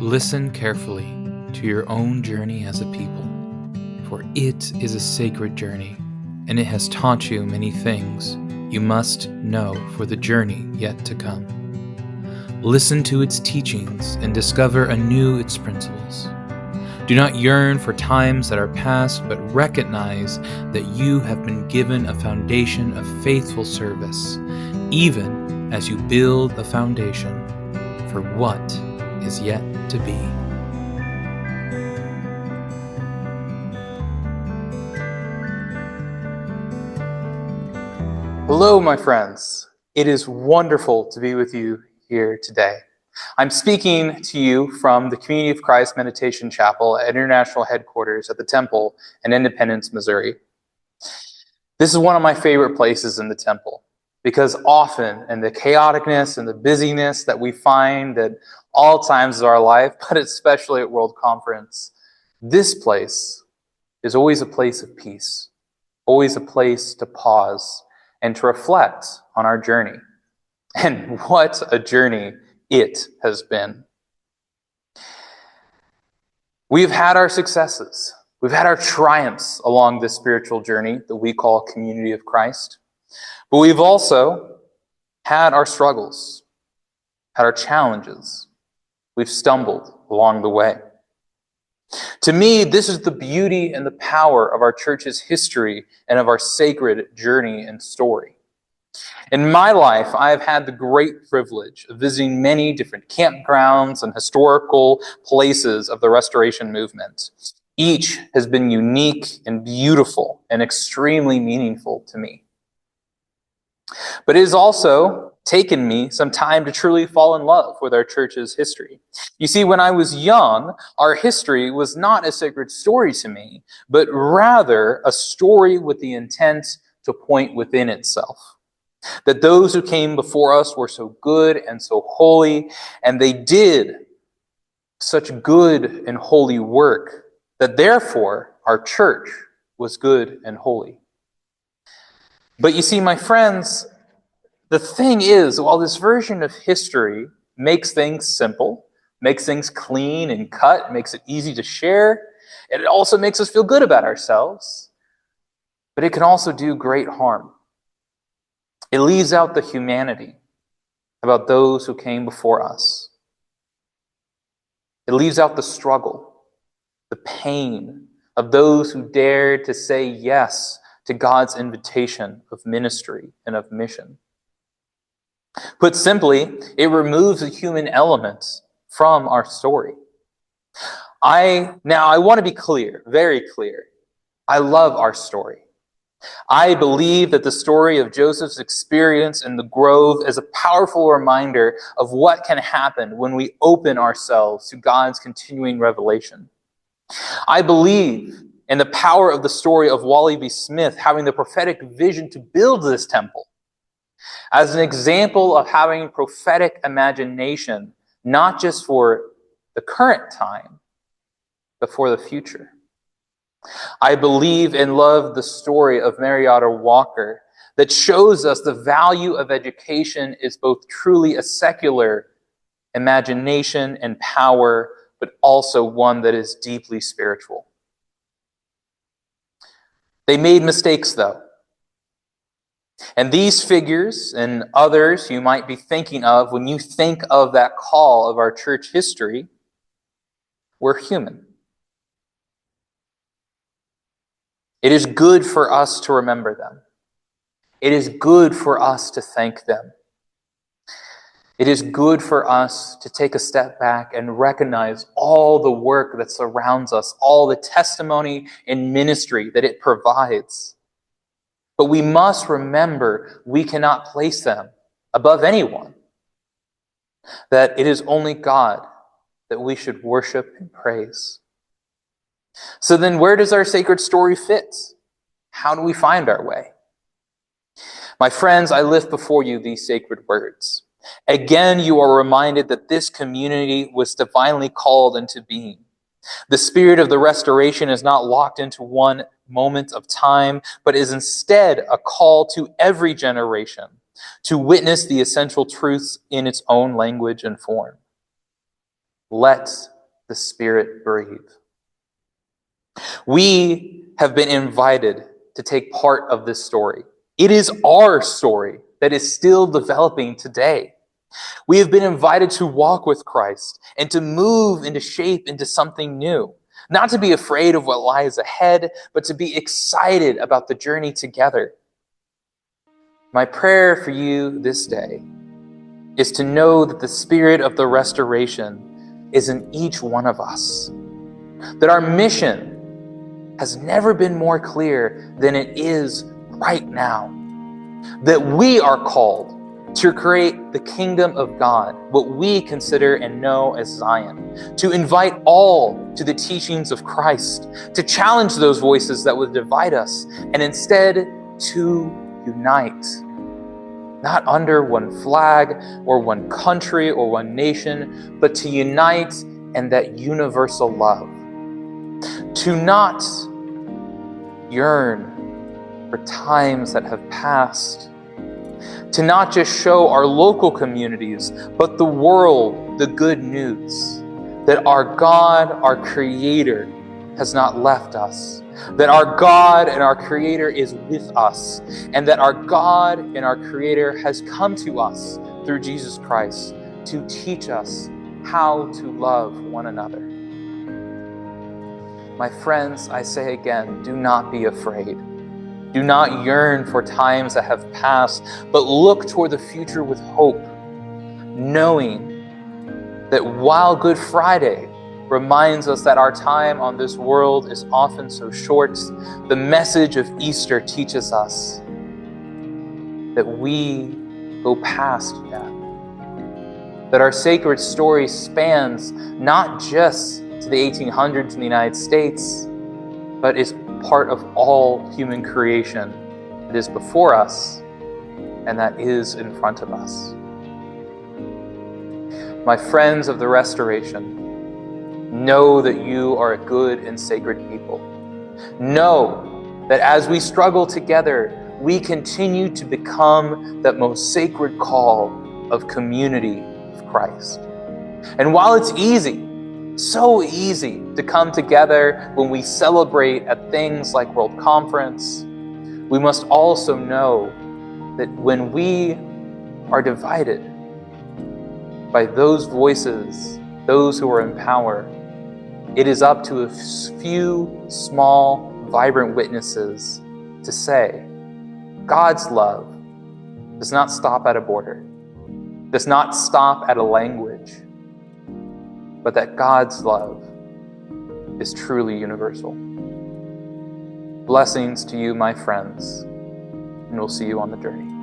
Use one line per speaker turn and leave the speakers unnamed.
Listen carefully to your own journey as a people, for it is a sacred journey, and it has taught you many things you must know for the journey yet to come. Listen to its teachings and discover anew its principles. Do not yearn for times that are past, but recognize that you have been given a foundation of faithful service, even as you build a foundation for what is yet to be. Hello, my friends. It is wonderful to be with you here today. I'm speaking to you from the Community of Christ Meditation Chapel at International Headquarters at the Temple in Independence, Missouri. This is one of my favorite places in the Temple because often in the chaoticness and the busyness that we find at all times of our life, but especially at World Conference, this place is always a place of peace, always a place to pause and to reflect on our journey. And what a journey it has been. We've had our successes. We've had our triumphs along this spiritual journey that we call Community of Christ. But we've also had our struggles, had our challenges. We've stumbled along the way. To me, this is the beauty and the power of our church's history and of our sacred journey and story. In my life, I have had the great privilege of visiting many different campgrounds and historical places of the Restoration movement. Each has been unique and beautiful and extremely meaningful to me. But it has also taken me some time to truly fall in love with our church's history. You see, when I was young, our history was not a sacred story to me, but rather a story with the intent to point within itself. That those who came before us were so good and so holy, and they did such good and holy work, that therefore our church was good and holy. But you see, my friends, the thing is, while this version of history makes things simple, makes things clean and cut, makes it easy to share, it also makes us feel good about ourselves, but it can also do great harm. It leaves out the humanity about those who came before us. It leaves out the struggle, the pain of those who dared to say yes to God's invitation of ministry and of mission. Put simply, it removes the human element from our story. I want to be clear, very clear. I love our story. I believe that the story of Joseph's experience in the grove is a powerful reminder of what can happen when we open ourselves to God's continuing revelation. I believe in the power of the story of Wally B. Smith having the prophetic vision to build this temple as an example of having prophetic imagination, not just for the current time, but for the future. I believe and love the story of Marietta Walker that shows us the value of education is both truly a secular imagination and power, but also one that is deeply spiritual. They made mistakes, though. And these figures and others you might be thinking of when you think of that call of our church history were human. It is good for us to remember them. It is good for us to thank them. It is good for us to take a step back and recognize all the work that surrounds us, all the testimony and ministry that it provides. But we must remember we cannot place them above anyone. That it is only God that we should worship and praise. So then where does our sacred story fit? How do we find our way? My friends, I lift before you these sacred words. Again, you are reminded that this community was divinely called into being. The spirit of the restoration is not locked into one moment of time, but is instead a call to every generation to witness the essential truths in its own language and form. Let the Spirit breathe. We have been invited to take part of this story. It is our story that is still developing today. We have been invited to walk with Christ and to move into shape into something new. Not to be afraid of what lies ahead, but to be excited about the journey together. My prayer for you this day is to know that the spirit of the restoration is in each one of us. That our mission has never been more clear than it is right now. That we are called to create the kingdom of God, what we consider and know as Zion, to invite all to the teachings of Christ, to challenge those voices that would divide us, and instead to unite, not under one flag or one country or one nation, but to unite in that universal love, to not yearn for times that have passed, to not just show our local communities, but the world the good news that our God, our Creator, has not left us, that our God and our Creator is with us, and that our God and our Creator has come to us through Jesus Christ to teach us how to love one another. My friends, I say again, do not be afraid. Do not yearn for times that have passed, but look toward the future with hope, knowing that while Good Friday reminds us that our time on this world is often so short, the message of Easter teaches us that we go past death, that our sacred story spans not just to the 1800s in the United States, but is part of all human creation that is before us and that is in front of us. My friends of the Restoration, know that you are a good and sacred people. Know that as we struggle together, we continue to become that most sacred call of community of Christ. And while it's easy, so easy to come together when we celebrate at things like World Conference, we must also know that when we are divided by those voices, those who are in power, it is up to a few small, vibrant witnesses to say, God's love does not stop at a border, does not stop at a language, but that God's love is truly universal. Blessings to you, my friends, and we'll see you on the journey.